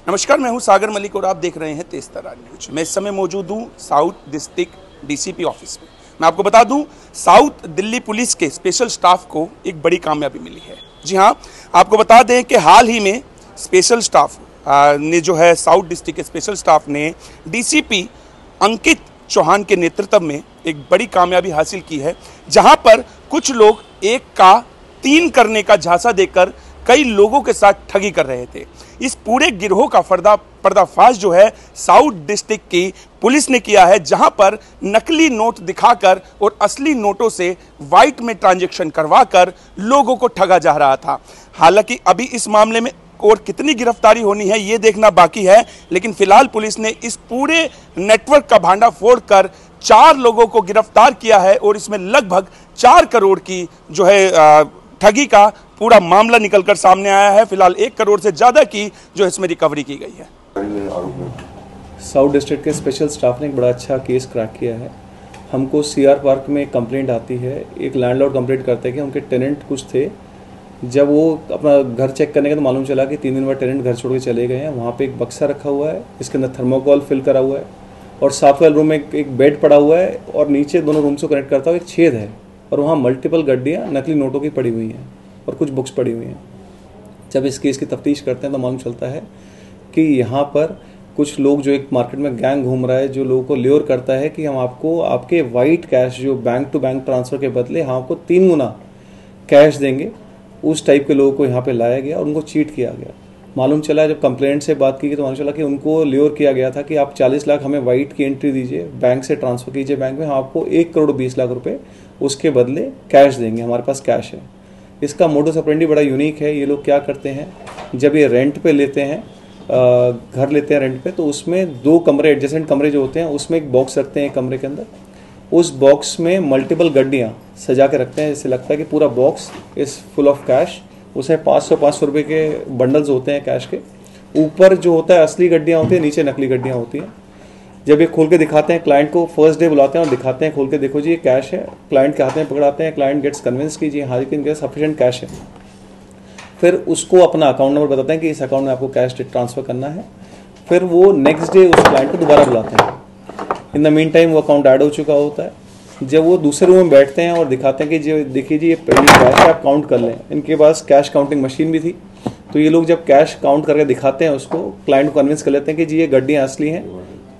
नमस्कार, मैं हूं सागर मलिक और आप देख रहे हैं तेज तर्रार न्यूज। मैं इस समय मौजूद हूं साउथ डिस्ट्रिक्ट डीसीपी ऑफिस में। मैं आपको बता दूं, साउथ दिल्ली पुलिस के स्पेशल स्टाफ को एक बड़ी कामयाबी मिली है। जी हां, आपको बता दें कि हाल ही में स्पेशल स्टाफ ने जो है साउथ डिस्ट्रिक्ट के स्पेशल स्टाफ ने डीसीपी अंकित चौहान के नेतृत्व में एक बड़ी कामयाबी हासिल की है, जहां पर कुछ लोग एक का 3 करने का झांसा देकर कई लोगों के साथ ठगी कर रहे थे। इस पूरे गिरोह का पर्दाफाश जो है साउथ डिस्ट्रिक्ट की पुलिस ने किया है, जहां पर नकली नोट दिखाकर और असली नोटों से वाइट में ट्रांजैक्शन करवाकर लोगों को ठगा जा रहा था। हालांकि अभी इस मामले में और कितनी गिरफ्तारी होनी है ये देखना बाकी है, लेकिन फिलहाल पुलिस ने इस पूरे नेटवर्क का भांडाफोड़ कर 4 लोगों को गिरफ्तार किया है और इसमें लगभग 4 करोड़ की जो है ठगी का पूरा मामला निकलकर सामने आया है। फिलहाल 1 करोड़ से ज्यादा की जो इसमें रिकवरी की गई है। साउथ डिस्ट्रिक्ट के स्पेशल स्टाफ ने एक बड़ा अच्छा केस क्रैक किया है। हमको सीआर पार्क में एक कंप्लेंट आती है, एक लैंडलॉर्ड कंप्लेंट करते हैं कि उनके टेनेंट कुछ थे। जब वो अपना घर चेक करने का तो मालूम चला कि 3 दिन बाद टेनेंट घर छोड़ के चले गए हैं। वहाँ पे एक बक्सा रखा हुआ है, इसके अंदर थर्मोकोल फिल करा हुआ है और साथ वाले रूम में एक बेड पड़ा हुआ है और नीचे दोनों रूम से कनेक्ट करता हुआ एक छेद है और वहाँ मल्टीपल गड्डियाँ नकली नोटों की पड़ी हुई हैं और कुछ बुक्स पड़ी हुई हैं। जब इस केस की तफ्तीश करते हैं तो मालूम चलता है कि यहाँ पर कुछ लोग, जो एक मार्केट में गैंग घूम रहा है जो लोगों को ल्योर करता है कि हम आपको आपके वाइट कैश जो बैंक टू बैंक ट्रांसफ़र के बदले हम आपको 3 गुना कैश देंगे, उस टाइप के लोगों को यहाँ पे लाया गया और उनको चीट किया गया। मालूम चला, जब कंप्लेंट से बात की तो मालूम चला कि उनको ल्योर किया गया था कि आप 40 लाख हमें वाइट की एंट्री दीजिए, बैंक से ट्रांसफ़र कीजिए बैंक में, हम आपको 1 करोड़ 20 लाख रुपए उसके बदले कैश देंगे, हमारे पास कैश है। इसका मोडस ऑपरेंडी बड़ा यूनिक है। ये लोग क्या करते हैं, जब ये रेंट पे लेते हैं, घर लेते हैं रेंट पे, तो उसमें 2 कमरे, एडजेसेंट कमरे जो होते हैं उसमें एक बॉक्स रखते हैं कमरे के अंदर। उस बॉक्स में मल्टीपल गड्डियाँ सजा के रखते हैं, जैसे लगता है कि पूरा box is full of cash. उसमें 500 रुपये के बंडल्स होते हैं कैश के। ऊपर जो होता है असली गड्डियाँ होती हैं, नीचे नकली गड्डियाँ होती हैं। जब ये खोल के दिखाते हैं क्लाइंट को, फर्स्ट डे बुलाते हैं और दिखाते हैं, खोल के देखो जी ये कैश है, क्लाइंट के हाथ में पकड़ाते हैं, क्लाइंट गेट्स कन्विंस कीजिए हाँ जी इनके सफिशिएंट कैश है। फिर उसको अपना अकाउंट नंबर बताते हैं कि इस अकाउंट में आपको कैश ट्रांसफ़र करना है। फिर वो नेक्स्ट डे उस क्लाइंट को दोबारा बुलाते हैं। इन द मीन टाइम वो अकाउंट ऐड हो चुका होता है। जब वो दूसरे रूम में बैठते हैं और दिखाते हैं कि जो देखिए जी ये कैश है, आप काउंट कर लें। इनके पास कैश काउंटिंग मशीन भी थी, तो ये लोग जब कैश काउंट करके दिखाते हैं उसको, क्लाइंट को कन्विंस कर लेते हैं कि जी ये गड्डियाँ असली हैं,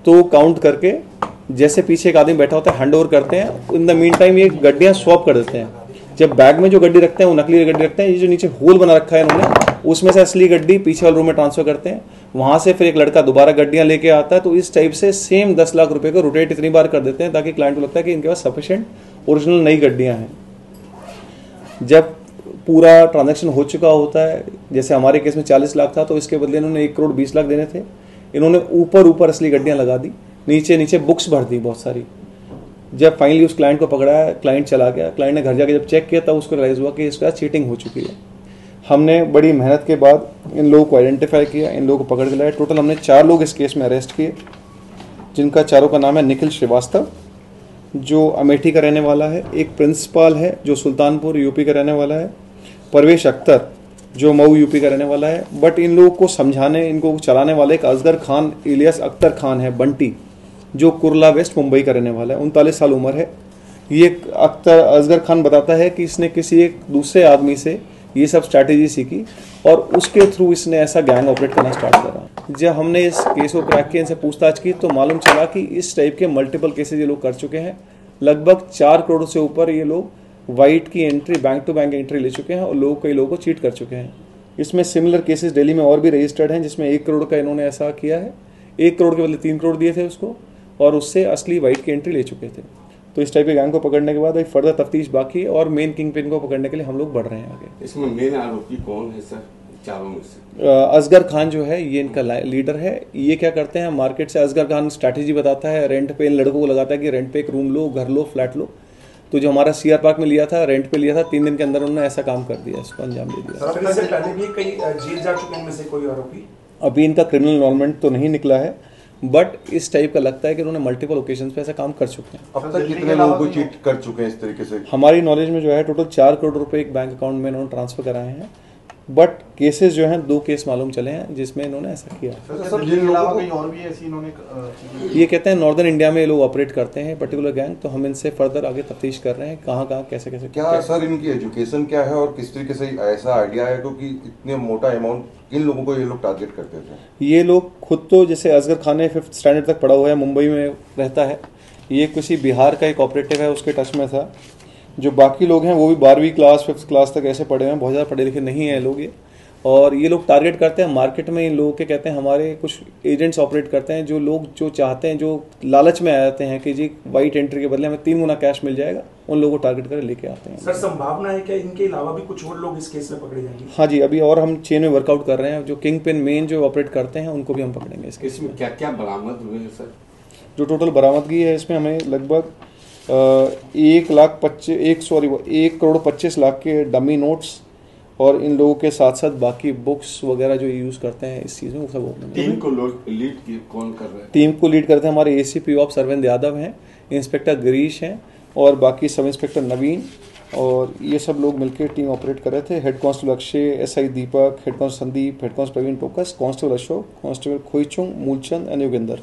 तो काउंट करके जैसे पीछे एक आदमी बैठा होता है हैंड ओवर करते हैं। इन द मीन टाइम ये गड्डियाँ स्वैप कर देते हैं। जब बैग में जो गड्डी रखते हैं वो नकली गड्डी रखते हैं, ये जो नीचे होल बना रखा है इन्होंने, उसमें से असली गड्डी पीछे वाले रूम में ट्रांसफर करते हैं। वहाँ से फिर एक लड़का दोबारा गड्डियाँ लेके आता है। तो इस टाइप से सेम 10 लाख रुपए को रोटेट इतनी बार कर देते हैं ताकि क्लाइंट को लगता है कि इनके पास सफिशिएंट ओरिजिनल नई गड्डियाँ हैं। जब पूरा ट्रांजैक्शन हो चुका होता है, जैसे हमारे केस में 40 लाख था, तो इसके बदले इन्होंने 1 करोड़ 20 लाख देने थे। इन्होंने ऊपर असली गड्डियाँ लगा दी, नीचे बुक्स भर दी बहुत सारी। जब फाइनली उस क्लाइंट को पकड़ाया, क्लाइंट चला गया। क्लाइंट ने घर जाके जब चेक किया तब उसको रियलाइज़ हुआ कि इसके साथ चीटिंग हो चुकी है। हमने बड़ी मेहनत के बाद इन लोगों को आइडेंटिफाई किया, इन लोगों को पकड़ के लाया। टोटल हमने 4 लोग इस केस में अरेस्ट किए, जिनका चारों का नाम है निखिल श्रीवास्तव जो अमेठी का रहने वाला है, एक प्रिंसिपल है जो सुल्तानपुर यूपी का रहने वाला है, परवेश अख्तर जो मऊ यूपी का रहने वाला है। बट इन लोगों को समझाने, इनको चलाने वाले एक असगर खान इलियास अख्तर खान है बंटी, जो कुर्ला वेस्ट मुंबई का रहने वाला है, 39 साल उम्र है। ये असगर खान बताता है कि इसने किसी एक दूसरे आदमी से ये सब स्ट्रैटेजी सीखी और उसके थ्रू इसने ऐसा गैंग ऑपरेट करना स्टार्ट करा। जब हमने इस केस को क्रैक किया, इनसे पूछताछ की, तो मालूम चला कि इस टाइप के मल्टीपल केसेज ये लोग कर चुके हैं। लगभग 4 करोड़ से ऊपर ये लोग वाइट की entry, bank to bank entry ले चुके हैं और कई लोगों को चीट कर चुके हैं। इसमें सिमिलर केसेस दिल्ली में और भी रजिस्टर्ड हैं, जिसमें 1 करोड़ का इन्होंने ऐसा किया है। 1 करोड़ के बदले 3 करोड़ दिए थे उसको और उससे असली वाइट की एंट्री ले चुके थे। तो इस टाइप के गैंग को पकड़ने के बाद एक फर्दर तफ्तीश बाकी है और मेन किंग पिन को पकड़ने के लिए हम लोग बढ़ रहे हैं आगे। इसमें मेन आरोपी कौन है सर चारों में से? असगर खान जो है ये इनका लीडर है। ये क्या करते हैं, मार्केट से असगर खान स्ट्रैटेजी बताता है, रेंट पे इन लड़कों को लगाता है कि रेंट पे एक रूम लो, घर लो, फ्लैट लो। तो जो हमारा सीआर पार्क में लिया था, रेंट पे लिया था, 3 दिन के अंदर उन्होंने ऐसा काम कर दिया, इसको अंजाम दे दिया। इससे पहले भी कई जेल जा चुके हैं इनमें से कोई आरोपी? अभी इनका क्रिमिनल इन्वॉल्वमेंट तो नहीं निकला है, बट इस टाइप का लगता है कि उन्होंने मल्टीपल ओकेजन पे ऐसा काम कर चुके हैं। अब तक कितने लोगों को चीट कर चुके हैं इस तरीके से? हमारी नॉलेज में जो है टोटल 4 करोड़ रुपए एक बैंक अकाउंट में इन्होंने ट्रांसफर कराए हैं। बट केसेस जो हैं 2 केस मालूम चले हैं जिसमें इन्होंने ऐसा किया। सर दिल्ली के अलावा कहीं और भी ऐसी इन्होंने ये कहते हैं नॉर्दर्न इंडिया में ये लोग ऑपरेट करते हैं पर्टिकुलर गैंग, तो हम इनसे फर्दर आगे तफ्तीश कर रहे हैं कहाँ कैसे क्या सर इनकी एजुकेशन क्या है और किस तरीके से ऐसा आइडिया है क्योंकि इतने मोटा अमाउंट इन लोगों को ये लोग टारगेट करते थे? ये लोग खुद तो जैसे असगर खान ने 5th स्टैंडर्ड तक पढ़ा हुआ है, मुंबई में रहता है। ये किसी बिहार का एक ऑपरेटिव है, उसके टच में था। जो बाकी लोग हैं वो भी 12वीं क्लास 5th क्लास तक ऐसे पढ़े हुए हैं, बहुत ज़्यादा पढ़े लिखे नहीं हैं लोग ये। और ये लोग टारगेट करते हैं मार्केट में इन लोगों के, कहते हैं हमारे कुछ एजेंट्स ऑपरेट करते हैं, जो लोग जो चाहते हैं, जो लालच में आ जाते हैं कि जी वाइट एंट्री के बदले हमें 3 गुना कैश मिल जाएगा, उन लोगों को टारगेट कर लेके आते हैं। सर संभावना है क्या इनके अलावा भी कुछ और लोग इस केस में पकड़े जाएंगे? हाँ जी, अभी और हम चेन में वर्कआउट कर रहे हैं। जो किंग पिन मेन जो ऑपरेट करते हैं उनको भी हम पकड़ेंगे इस केस में। क्या क्या बरामद हुए हैं सर? जो टोटल बरामदगी है इसमें हमें लगभग 1,25,00,000 के डमी नोट्स और इन लोगों के साथ साथ बाकी बुक्स वगैरह जो यूज़ करते हैं इस चीज़ में वो सब। टीम को लीड कौन कर रहे हैं? टीम को लीड करते हैं हमारे एसीपी ऑफ सरविंद यादव हैं, इंस्पेक्टर गिरीश हैं और बाकी सब इंस्पेक्टर नवीन, और ये सब लोग मिलकर टीम ऑपरेट कर रहे थे। Head constable Akshay, SI Deepak, head constable Sandeep, head constable Praveen Tokas, constable Ashok, constable Khoichung, Moolchand और योगेंद्र,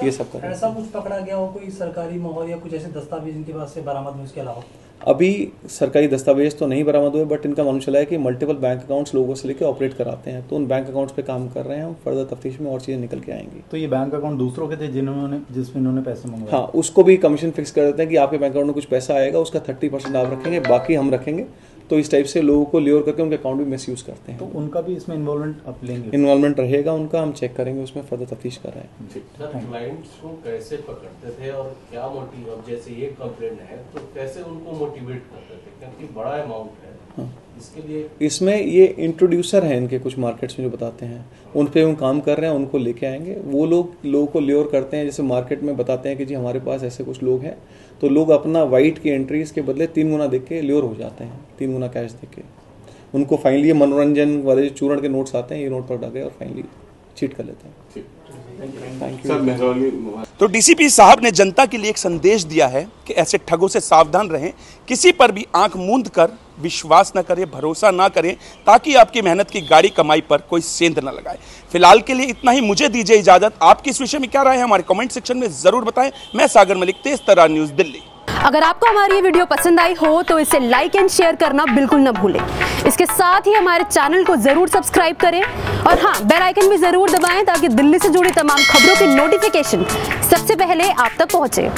ये सब कर रहे हैं। ऐसा कुछ पकड़ा गया हो, कोई सरकारी मोहर या कुछ ऐसे दस्तावेज इनके पास से बरामद हुए? इसके अलावा अभी सरकारी दस्तावेज तो नहीं बरामद हुए, बट इनका मालूम चला है कि मल्टीपल बैंक अकाउंट्स लोगों से लेकर ऑपरेट कराते हैं, तो उन बैंक अकाउंट्स पे काम कर रहे हैं हम। फर्दर तफ्तीश में और चीज़ें निकल के आएंगी। तो ये बैंक अकाउंट दूसरों के थे जिसमें इन्होंने पैसे मंगवाए? हाँ, उसको भी कमीशन फिक्स कर देते हैं कि आपके बैंक अकाउंट में कुछ पैसा आएगा, उसका 30% आप रखेंगे, बाकी हम रखेंगे। तो इस टाइप से लोगों को ल्योर करके उनके अकाउंट भी मिसयूज करते हैं। तो उनका भी इसमें इन्वॉल्वमेंट आप लेंगे? इन्वॉल्वमेंट रहेगा उनका, हम चेक करेंगे, उसमें फर्दर तफ्तीश कर रहे हैं। सर क्लाइंट्स को कैसे पकड़ते थे और क्या मोटिव, अब जैसे ये कंप्लेंट है तो कैसे उनको मोटिवेट करते थे, क्योंकि बड़ा अमाउंट है? हाँ। इसके लिए इसमें ये इंट्रोड्यूसर हैं इनके कुछ मार्केट्स में जो बताते हैं, उन पे हम काम कर रहे हैं, उनको लेके आएंगे। वो लोगों को ल्योर करते हैं, जैसे मार्केट में बताते हैं कि जी हमारे पास ऐसे कुछ लोग हैं, तो लोग अपना वाइट की एंट्रीज के बदले 3 गुना देख के ल्योर हो जाते हैं, 3 गुना कैश देख के। उनको फाइनली ये मनोरंजन वाले चूर्ण के नोट्स आते हैं, ये नोट पकड़ा गए और फाइनली चीट कर लेते हैं। Thank you. तो डीसीपी साहब ने जनता के लिए एक संदेश दिया है कि ऐसे ठगों से सावधान रहें, किसी पर भी आंख मूंद कर विश्वास न करें, भरोसा ना करें, ताकि आपकी मेहनत की गाड़ी कमाई पर कोई सेंध न लगाए। फिलहाल के लिए इतना ही, मुझे दीजिए इजाजत। आपकी इस विषय में क्या राय है हमारे कमेंट सेक्शन में जरूर बताएं। मैं सागर मलिक, तेज तरार न्यूज, दिल्ली। अगर आपको हमारी ये वीडियो पसंद आई हो तो इसे लाइक एंड शेयर करना बिल्कुल न भूलें। इसके साथ ही हमारे चैनल को जरूर सब्सक्राइब करें और हाँ, बेल आइकन भी जरूर दबाएं ताकि दिल्ली से जुड़ी तमाम खबरों की नोटिफिकेशन सबसे पहले आप तक पहुंचे।